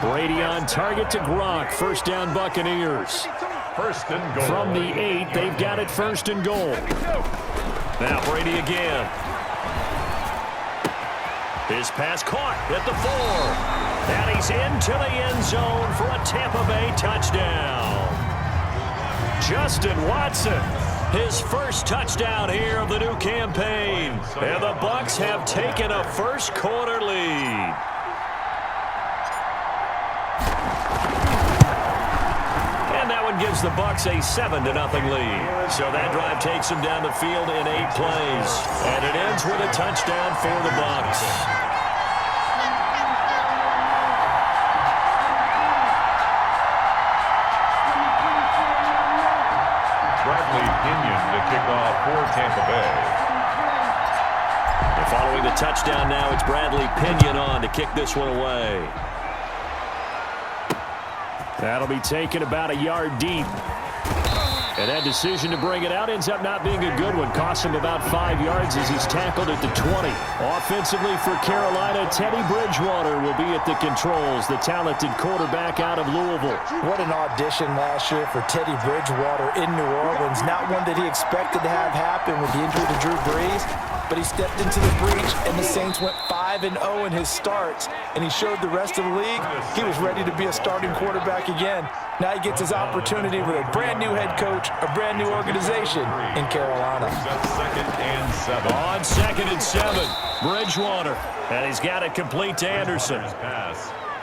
Brady on target to Gronk. First down, Buccaneers. First and goal. From the 8, they've got it first and goal. Now Brady again. His pass caught at the 4. And he's into the end zone for a Tampa Bay touchdown. Justin Watson, his first touchdown here of the new campaign. And the Bucs have taken a first quarter lead. And that one gives the Bucs a 7-0 lead. So that drive takes them down the field in 8 plays. And it ends with a touchdown for the Bucs. To kick off for Tampa Bay. And following the touchdown now, it's Bradley Pinion on to kick this one away. That'll be taken about a yard deep. And that decision to bring it out ends up not being a good one. Costs him about 5 yards as he's tackled at the 20. Offensively for Carolina, Teddy Bridgewater will be at the controls, the talented quarterback out of Louisville. What an audition last year for Teddy Bridgewater in New Orleans. Not one that he expected to have happen with the injury to Drew Brees, but he stepped into the breach, and the Saints went 5-0 in his starts, and he showed the rest of the league he was ready to be a starting quarterback again. Now he gets his opportunity with a brand-new head coach, a brand-new organization in Carolina. On 2nd and 7, Bridgewater, and he's got it complete to Anderson.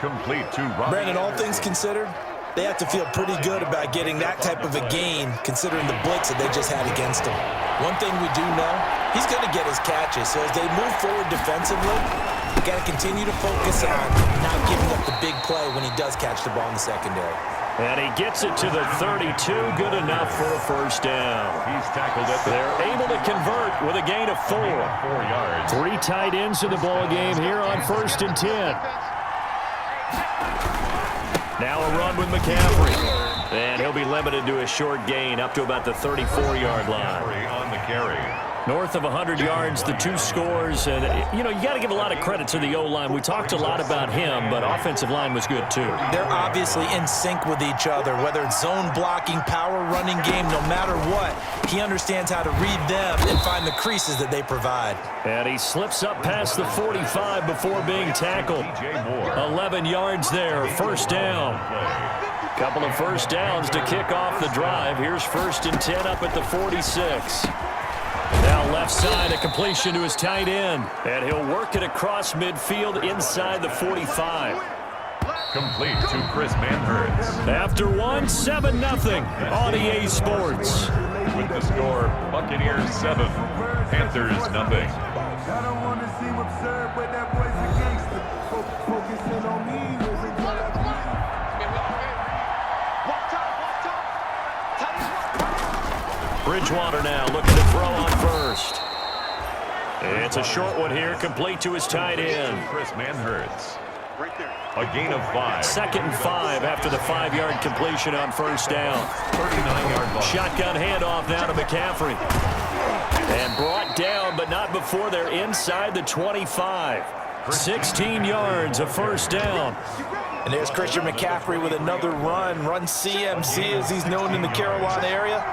Complete to Robbie. Brandon, all things considered, they have to feel pretty good about getting that type of a gain, considering the blitz that they just had against him. One thing we do know, he's going to get his catches. So as they move forward defensively, you got to continue to focus on not giving up the big play when he does catch the ball in the secondary. And he gets it to the 32, good enough for a first down. He's tackled at the... They're able to convert with a gain of 4. 4 yards. 3 tight ends in the ball game here on 1st and 10. Now a run with McCaffrey. And he'll be limited to a short gain up to about the 34-yard line. On the carry. North of 100 yards, the 2 scores. And, you know, you got to give a lot of credit to the O-line. We talked a lot about him, but offensive line was good, too. They're obviously in sync with each other, whether it's zone blocking, power running game, no matter what. He understands how to read them and find the creases that they provide. And he slips up past the 45 before being tackled. 11 yards there, first down. Couple of first downs to kick off the drive. Here's 1st and 10 up at the 46. Now left side, a completion to his tight end. And he'll work it across midfield inside the 45. Complete to Chris Manhurts. After 1, 7-0 on EA Sports. With the score, Buccaneers 7, Panthers 0. I don't want to see what's served, but that boy's a gangster. Focusing on me. Bridgewater now looking to throw on first. It's a short one here, complete to his tight end. Chris Manhurts. A gain of 5. 2nd and 5 after the 5-yard completion on first down. 39-yard ball. Shotgun handoff now to McCaffrey. And brought down, but not before they're inside the 25. 16 yards, a first down. And there's Christian McCaffrey with another run CMC as he's known in the Carolina area.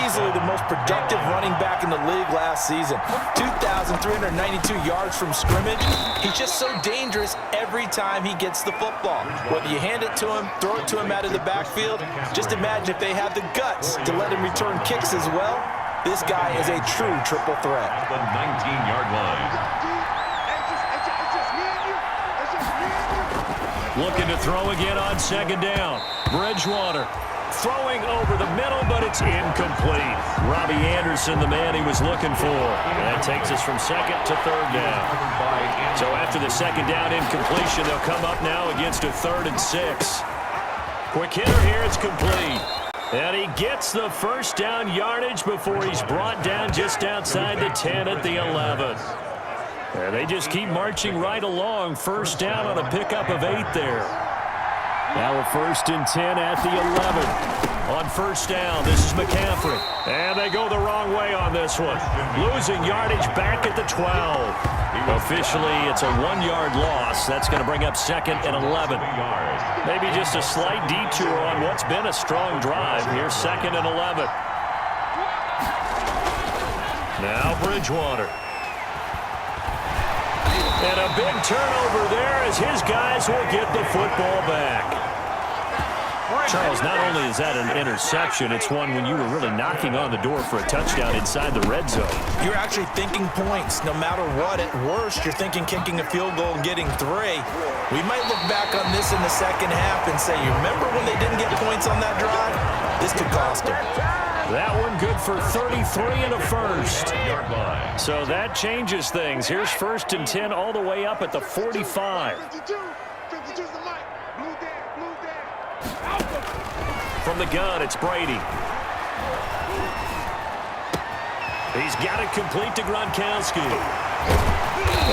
Easily the most productive running back in the league last season. 2,392 yards from scrimmage. He's just so dangerous every time he gets the football. Whether you hand it to him, throw it to him out of the backfield, just imagine if they have the guts to let him return kicks as well. This guy is a true triple threat. At the 19-yard line. Looking to throw again on 2nd down. Bridgewater throwing over the middle, but it's incomplete. Robbie Anderson, the man he was looking for. And that takes us from 2nd to 3rd down. So after the 2nd down incompletion, they'll come up now against a 3rd and 6. Quick hitter here, it's complete. And he gets the first down yardage before he's brought down just outside the 10 at the 11. And they just keep marching right along. First down on a pickup of 8 there. Now a 1st and 10 at the 11. On first down, this is McCaffrey. And they go the wrong way on this one. Losing yardage back at the 12. Officially, it's a 1-yard loss. That's going to bring up 2nd and 11. Maybe just a slight detour on what's been a strong drive. Here's 2nd and 11. Now Bridgewater. And a big turnover there as his guys will get the football back. Charles, not only is that an interception, it's one when you were really knocking on the door for a touchdown inside the red zone. You're actually thinking points no matter what. At worst, you're thinking kicking a field goal and getting 3. We might look back on this in the second half and say, you remember when they didn't get points on that drive? This could cost them. That one good for 33 and a first. So that changes things. Here's 1st and 10 all the way up at the 45. From the gun, it's Brady. He's got it complete to Gronkowski.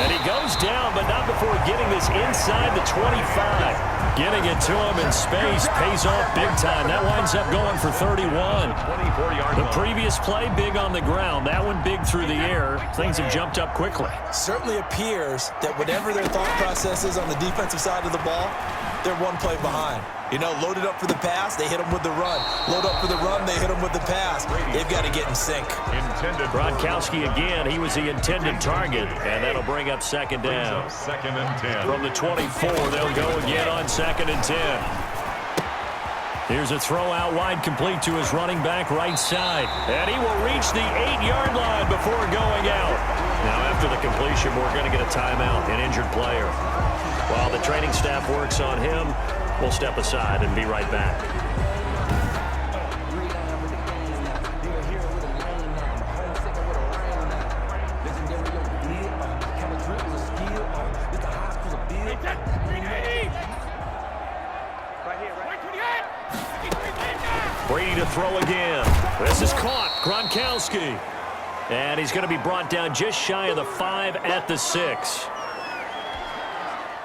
And he goes down, but not before getting this inside the 25. Getting it to him in space pays off big time. That winds up going for 31. The previous play, big on the ground. That one big through the air. Things have jumped up quickly. Certainly appears that whatever their thought process is on the defensive side of the ball, they're one play behind. You know, loaded up for the pass, they hit him with the run. Load up for the run, they hit him with the pass. They've got to get in sync. Gronkowski again, he was the intended target, and that'll bring up 2nd down. 2nd and 10. From the 24, they'll go again on 2nd and 10. Here's a throw out wide, complete to his running back right side. And he will reach the 8-yard line before going out. Now after the completion, we're going to get a timeout, an injured player. While the training staff works on him, we'll step aside and be right back. Brady to throw again. This is caught. Gronkowski. And he's going to be brought down just shy of the 5 at the 6.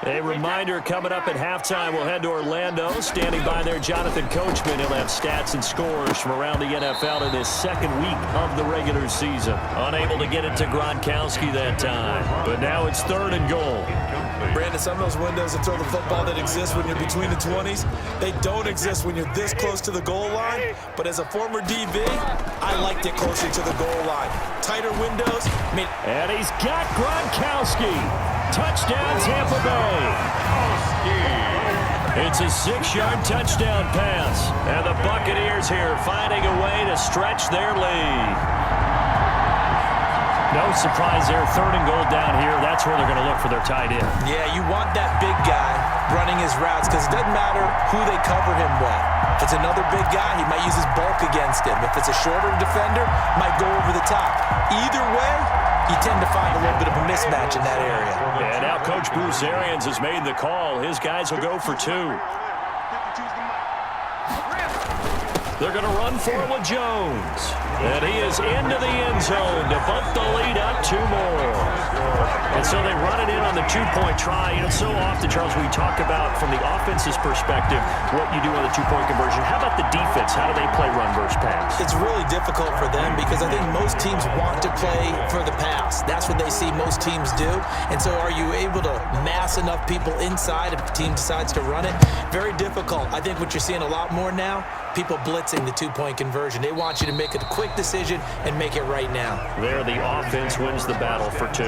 A reminder coming up at halftime, we'll head to Orlando. Standing by there, Jonathan Coachman. He'll have stats and scores from around the NFL in his 2nd week of the regular season. Unable to get it to Gronkowski that time. But now it's 3rd and goal. Brandon, some of those windows to throw the football that exist when you're between the 20s, they don't exist when you're this close to the goal line. But as a former DB, I liked it closer to the goal line. Tighter windows. And he's got Gronkowski. Touchdown, Tampa Bay. It's a 6-yard touchdown pass. And the Buccaneers here finding a way to stretch their lead. No surprise there, 3rd and goal down here. That's where they're going to look for their tight end. Yeah, you want that big guy running his routes because it doesn't matter who they cover him with. If it's another big guy, he might use his bulk against him. If it's a shorter defender, might go over the top. Either way, you tend to find a little bit of a mismatch in that area. And now Coach Bruce Arians has made the call. His guys will go for 2. They're going to run for it with Jones. And he is into the end zone to bump the lead up 2 more. And so they run it in on the 2-point try. You know, so often, Charles, we talk about from the offense's perspective what you do on the 2-point conversion. How about the defense? How do they play run versus pass? It's really difficult for them because I think most teams want to play for the pass. That's what they see most teams do. And so are you able to mass enough people inside if the team decides to run it? Very difficult. I think what you're seeing a lot more now, people blitzing the 2-point conversion. They want you to make a quick decision and make it right now. There, the offense wins the battle for 2.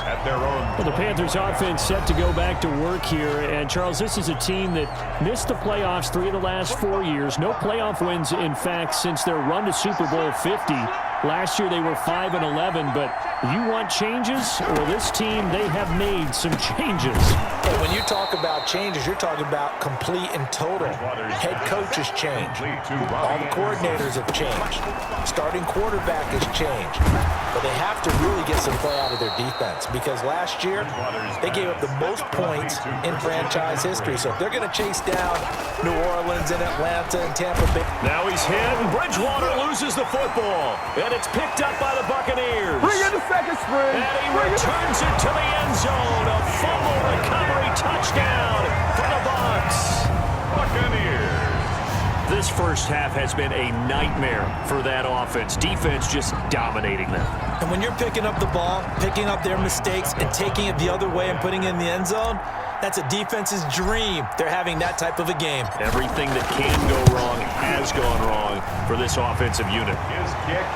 At their own. Well, the Panthers offense set to go back to work here. And, Charles, this is a team that missed the playoffs 3 of the last 4 years. No playoff wins, in fact, since their run to Super Bowl 50. Last year they were 5-11, but you want changes? Well, this team, they have made some changes. And when you talk about changes, you're talking about complete and total. Head coaches change. All the coordinators have changed. Starting quarterback has changed. But they have to really get some play out of their defense because last year they gave up the most points in franchise history. So if they're going to chase down New Orleans and Atlanta and Tampa Bay. Now he's hit, and Bridgewater loses the football. And it's picked up by the Buccaneers. Bring in the second spring. And he returns it to the end zone. A fumble recovery touchdown for the Bucs. Buccaneers. The This first half has been a nightmare for that offense. Defense just dominating them. And when you're picking up the ball, picking up their mistakes, and taking it the other way and putting it in the end zone, that's a defense's dream. They're having that type of a game. Everything that can go wrong has gone wrong for this offensive unit.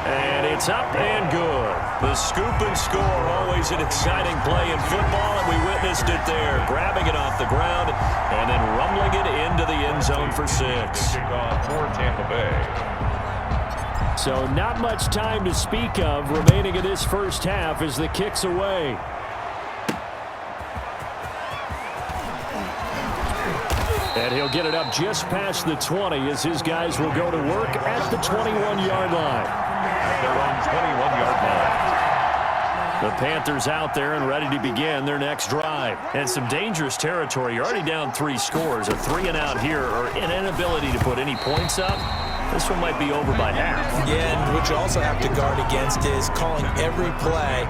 And it's up and good. The scoop and score, always an exciting play in football, and we witnessed it there. Grabbing it off the ground and then rumbling it into the end zone for 6. Kickoff for Tampa Bay. So not much time to speak of remaining in this first half as the kick's away. And he'll get it up just past the 20 as his guys will go to work at the 21-yard line. They're on 21-yard line. The Panthers out there and ready to begin their next drive. And some dangerous territory. You're already down 3 scores. A 3 and out here or an inability to put any points up. This one might be over by half. Yeah, and what you also have to guard against is calling every play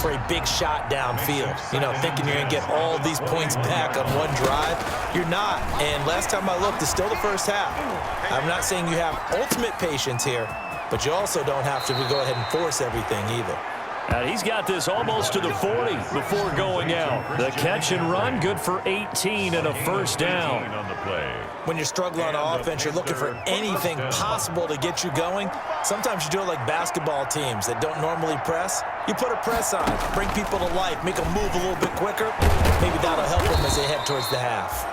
for a big shot downfield. You know, thinking you're going to get all these points back on one drive. You're not. And last time I looked, it's still the first half. I'm not saying you have ultimate patience here, but you also don't have to go ahead and force everything either. And he's got this almost to the 40 before going out. The catch and run, good for 18 and a first down. On the play. When you're struggling on offense, you're looking for anything possible to get you going. Sometimes you do it like basketball teams that don't normally press. You put a press on, bring people to life, make them move a little bit quicker. Maybe that'll help them as they head towards the half.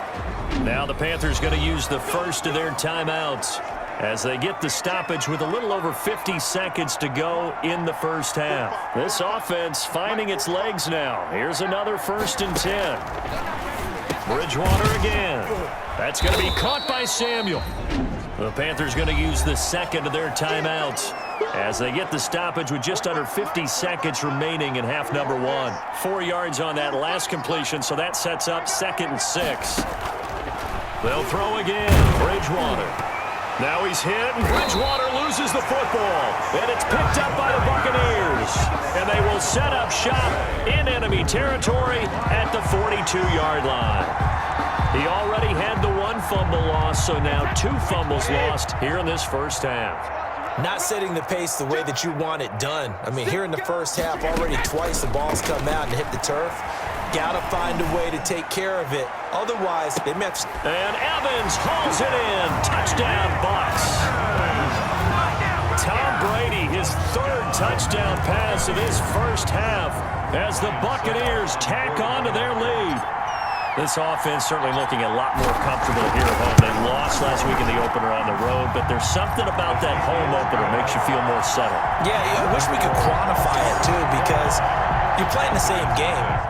Now the Panthers going to use the first of their timeouts as they get the stoppage with a little over 50 seconds to go in the first half. This offense finding its legs now. Here's another 1st and 10. Bridgewater again. That's going to be caught by Samuel. The Panthers going to use the second of their timeouts as they get the stoppage with just under 50 seconds remaining in half number 1. 4 yards on that last completion, so that sets up 2nd and 6. They'll throw again. Bridgewater. Now he's hit, and Bridgewater loses the football. And it's picked up by the Buccaneers. And they will set up shop in enemy territory at the 42-yard line. He already had the 1 fumble loss, so now 2 fumbles lost here in this first half. Not setting the pace the way that you want it done. I mean, here in the first half, already twice the ball's come out and hit the turf. Got to find a way to take care of it. Otherwise, they miss. And Evans hauls it in. Touchdown, Bucs. Tom Brady, his 3rd touchdown pass of this first half as the Buccaneers tack on to their lead. This offense certainly looking a lot more comfortable here at home. They lost last week in the opener on the road, but there's something about that home opener that makes you feel more settled. Yeah, I wish we could quantify it, too, because you're playing the same game.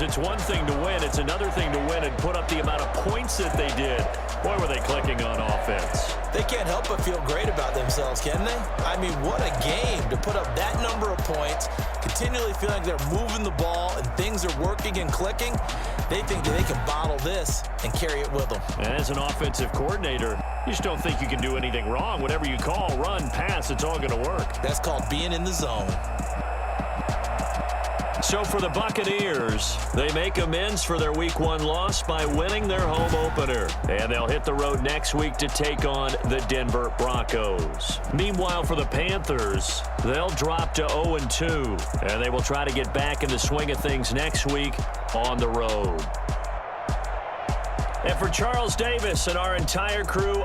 It's one thing to win. It's another thing to win and put up the amount of points that they did. Boy, were they clicking on offense. They can't help but feel great about themselves, can they? I mean, what a game to put up that number of points, continually feeling like they're moving the ball and things are working and clicking. They think that they can bottle this and carry it with them. And as an offensive coordinator, you just don't think you can do anything wrong. Whatever you call, run, pass, it's all going to work. That's called being in the zone. So for the Buccaneers, they make amends for their Week 1 loss by winning their home opener. And they'll hit the road next week to take on the Denver Broncos. Meanwhile, for the Panthers, they'll drop to 0-2. And they will try to get back in the swing of things next week on the road. And for Charles Davis and our entire crew,